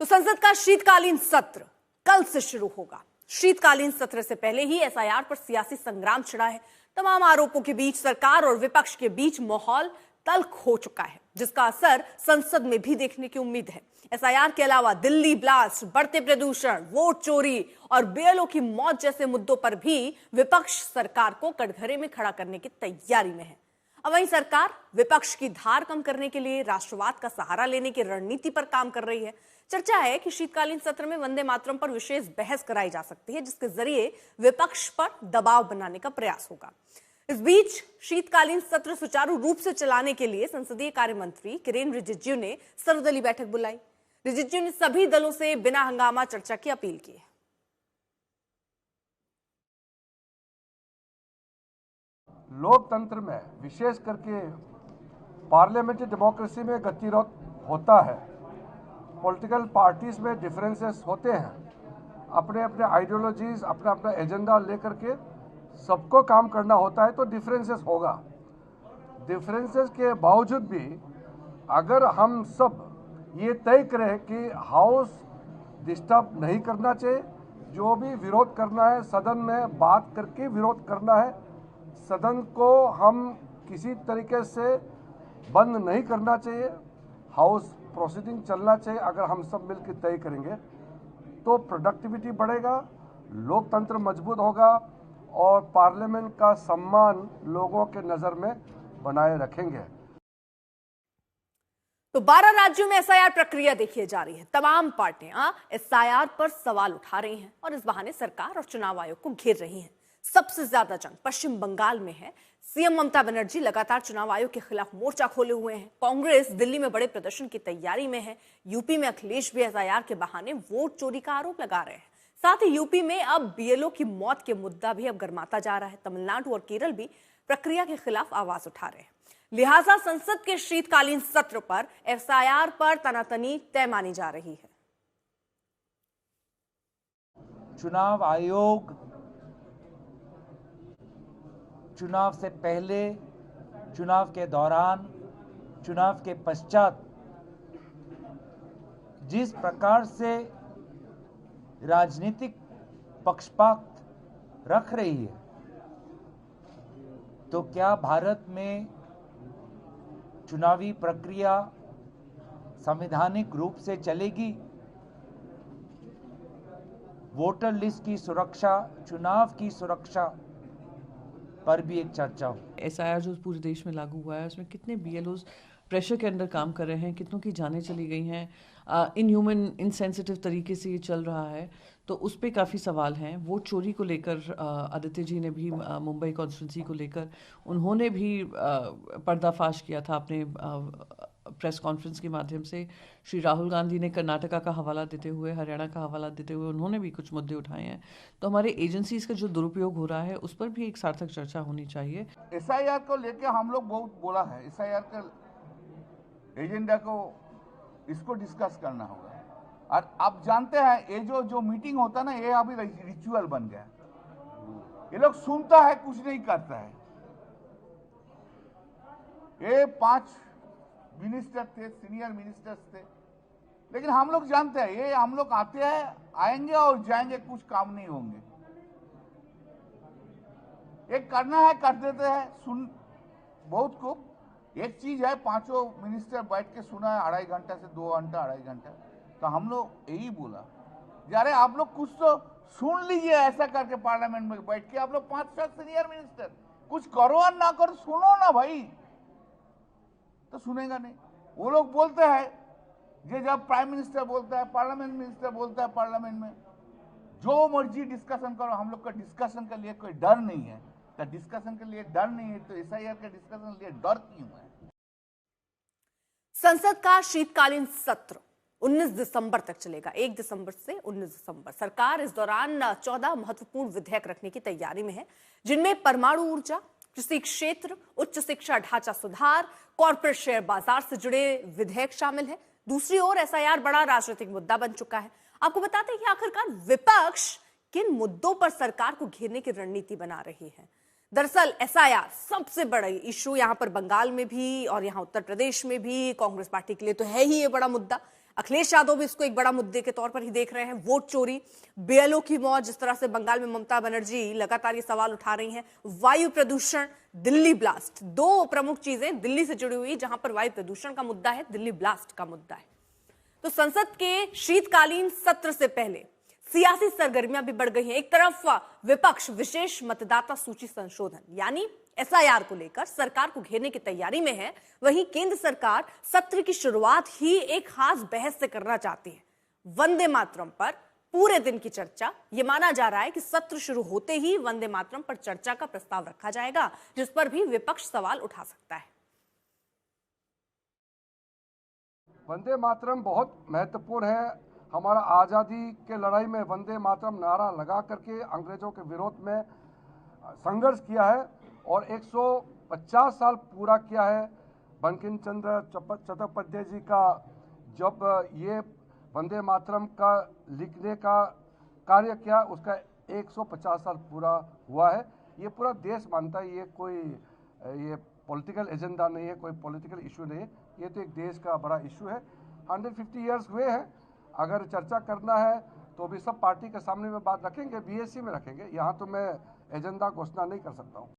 तो संसद का शीतकालीन सत्र कल से शुरू होगा। शीतकालीन सत्र से पहले ही एसआईआर पर सियासी संग्राम छिड़ा है। तमाम आरोपों के बीच सरकार और विपक्ष के बीच माहौल तल्ख हो चुका है, जिसका असर संसद में भी देखने की उम्मीद है। एसआईआर के अलावा दिल्ली ब्लास्ट, बढ़ते प्रदूषण, वोट चोरी और बीएलओ की मौत जैसे मुद्दों पर भी विपक्ष सरकार को कटघरे में खड़ा करने की तैयारी में है। अब वहीं सरकार विपक्ष की धार कम करने के लिए राष्ट्रवाद का सहारा लेने की रणनीति पर काम कर रही है। चर्चा है कि शीतकालीन सत्र में वंदे मातरम पर विशेष बहस कराई जा सकती है, जिसके जरिए विपक्ष पर दबाव बनाने का प्रयास होगा। इस बीच शीतकालीन सत्र सुचारू रूप से चलाने के लिए संसदीय कार्य मंत्री किरेन रिजिजू ने सर्वदलीय बैठक बुलाई। रिजिजू ने सभी दलों से बिना हंगामा चर्चा की अपील की है। लोकतंत्र में विशेष करके पार्लियामेंट्री डेमोक्रेसी में गतिरोध होता है। पॉलिटिकल पार्टीज में डिफरेंसेस होते हैं, अपने अपने आइडियोलॉजीज, अपना अपना एजेंडा लेकर के सबको काम करना होता है, तो डिफरेंसेस होगा। डिफरेंसेस के बावजूद भी अगर हम सब ये तय करें कि हाउस डिस्टर्ब नहीं करना चाहिए, जो भी विरोध करना है सदन में बात करके विरोध करना है, सदन को हम किसी तरीके से बंद नहीं करना चाहिए, हाउस प्रोसीडिंग चलना चाहिए। अगर हम सब मिलकर तय करेंगे तो प्रोडक्टिविटी बढ़ेगा, लोकतंत्र मजबूत होगा और पार्लियामेंट का सम्मान लोगों के नजर में बनाए रखेंगे। तो 12 राज्यों में एसआईआर प्रक्रिया देखी जा रही है। तमाम पार्टियां एसआईआर पर सवाल उठा रही हैं और इस बहाने सरकार और चुनाव आयोग को घेर रही हैं। सबसे ज्यादा जंग पश्चिम बंगाल में है। सीएम ममता बनर्जी लगातार चुनाव आयोग के खिलाफ मोर्चा खोले हुए हैं। कांग्रेस दिल्ली में बड़े प्रदर्शन की तैयारी में है। यूपी में अखिलेश भी एसआईआर के बहाने वोट चोरी का आरोप लगा रहे हैं। साथ ही यूपी में अब बीएलओ की मौत के मुद्दा भी अब गर्माता जा रहा है। तमिलनाडु और केरल भी प्रक्रिया के खिलाफ आवाज उठा रहे हैं। लिहाजा संसद के शीतकालीन सत्र पर एसआईआर पर तनातनी तय मानी जा रही है। चुनाव आयोग चुनाव से पहले, चुनाव के दौरान, चुनाव के पश्चात जिस प्रकार से राजनीतिक पक्षपात रख रही है, तो क्या भारत में चुनावी प्रक्रिया संवैधानिक रूप से चलेगी? वोटर लिस्ट की सुरक्षा, चुनाव की सुरक्षा पर भी एक चर्चा हो। एसआईआर जो पूरे देश में लागू हुआ है, उसमें कितने बीएलओज प्रेशर के अंदर काम कर रहे हैं, कितनों की जानें चली गई हैं, इनह्यूमन, इनसेंसिटिव तरीके से ये चल रहा है, तो उस पर काफ़ी सवाल हैं। वोट चोरी को लेकर आदित्य जी ने भी मुंबई कॉन्स्टिट्यूंसी को लेकर उन्होंने भी पर्दाफाश किया था अपने प्रेस कॉन्फ्रेंस के माध्यम से। श्री राहुल गांधी ने कर्नाटका का हवाला देते हुए, हरियाणा का हवाला देते हुए उन्होंने भी कुछ मुद्दे उठाए हैं। तो हमारे एजेंसीज का जो दुरुपयोग हो रहा है उस पर भी एक सार्थक चर्चा होनी चाहिए। एसआईआर को लेकर हम लोग बहुत बोला है, एसआईआर का एजेंडा को इसको डिस्कस करना होगा। और आप जानते हैं ये जो मीटिंग होता है ना, ये अभी रिचुअल बन गया। ये लोग सुनता है, कुछ नहीं करता है। ये 5 मिनिस्टर थे, सीनियर मिनिस्टर्स थे, लेकिन हम लोग जानते हैं ये हम लोग आते हैं, आएंगे और जाएंगे, कुछ काम नहीं होंगे। ये करना है कर देते हैं, सुन बहुत को। एक चीज है, 5 मिनिस्टर बैठ के सुना है 2.5 घंटा से 2 घंटा, 2.5 घंटा। तो हम लोग यही बोला, यार आप लोग कुछ तो सुन लीजिए, ऐसा करके पार्लियामेंट में बैठ के आप लोग 5-6 सीनियर मिनिस्टर कुछ करो और ना करो, सुनो ना भाई। तो सुनेगा नहीं। वो लोग बोलते हैं, ये जब प्राइम मिनिस्टर बोलता है, पार्लियामेंट मिनिस्टर बोलता है पार्लियामेंट में, जो मर्जी डिस्कशन करो, हम लोग का डिस्कशन के लिए कोई डर नहीं है। तो डिस्कशन के लिए डर नहीं है तो एसआईआर के डिस्कशन के लिए डर क्यों है? संसद का शीतकालीन सत्र 19 दिसंबर तक चलेगा। 1 दिसंबर से 19 दिसंबर। सरकार इस दौरान 14 महत्वपूर्ण विधेयक रखने की तैयारी में है, जिनमें परमाणु ऊर्जा, कृषि क्षेत्र, उच्च शिक्षा ढांचा सुधार, कॉर्पोरेट शेयर बाजार से जुड़े विधेयक शामिल हैं। दूसरी ओर एसआईआर बड़ा राजनीतिक मुद्दा बन चुका है। आपको बताते हैं कि आखिरकार विपक्ष किन मुद्दों पर सरकार को घेरने की रणनीति बना रही है। दरअसल एसआईआर सबसे बड़ा इशू यहां पर बंगाल में भी और यहां उत्तर प्रदेश में भी कांग्रेस पार्टी के लिए तो है ही ये बड़ा मुद्दा। अखिलेश यादव भी इसको एक बड़ा मुद्दे के तौर पर ही देख रहे हैं। वोट चोरी, बीएलओ की मौत, जिस तरह से बंगाल में ममता बनर्जी लगातार ये सवाल उठा रही हैं, वायु प्रदूषण, दिल्ली ब्लास्ट, दो प्रमुख चीजें दिल्ली से जुड़ी हुई, जहां पर वायु प्रदूषण का मुद्दा है, दिल्ली ब्लास्ट का मुद्दा है। तो संसद के शीतकालीन सत्र से पहले सियासी सरगर्मियां भी बढ़ गई हैं। एक तरफ विपक्ष विशेष मतदाता सूची संशोधन यानी एसआईआर को लेकर सरकार को घेरने की तैयारी में है, वहीं केंद्र सरकार सत्र की शुरुआत ही एक खास बहस से करना चाहती है, वंदे मातरम पर पूरे दिन की चर्चा। यह माना जा रहा है कि सत्र शुरू होते ही वंदे मातरम पर चर्चा का प्रस्ताव रखा जाएगा, जिस पर भी विपक्ष सवाल उठा सकता है। वंदे मातरम बहुत महत्वपूर्ण है। हमारा आज़ादी के लड़ाई में वंदे मातरम नारा लगा करके अंग्रेजों के विरोध में संघर्ष किया है और 150 साल पूरा किया है। बंकिम चंद्र चट्टोपाध्याय जी का जब ये वंदे मातरम का लिखने का कार्य किया, उसका 150 साल पूरा हुआ है। ये पूरा देश मानता है, ये पॉलिटिकल एजेंडा नहीं है, कोई पॉलिटिकल इशू नहीं है, ये तो एक देश का बड़ा इशू है। 150 ईयर्स हुए हैं। अगर चर्चा करना है तो भी सब पार्टी के सामने में बात रखेंगे, बीएससी में रखेंगे। यहाँ तो मैं एजेंडा घोषणा नहीं कर सकता हूँ।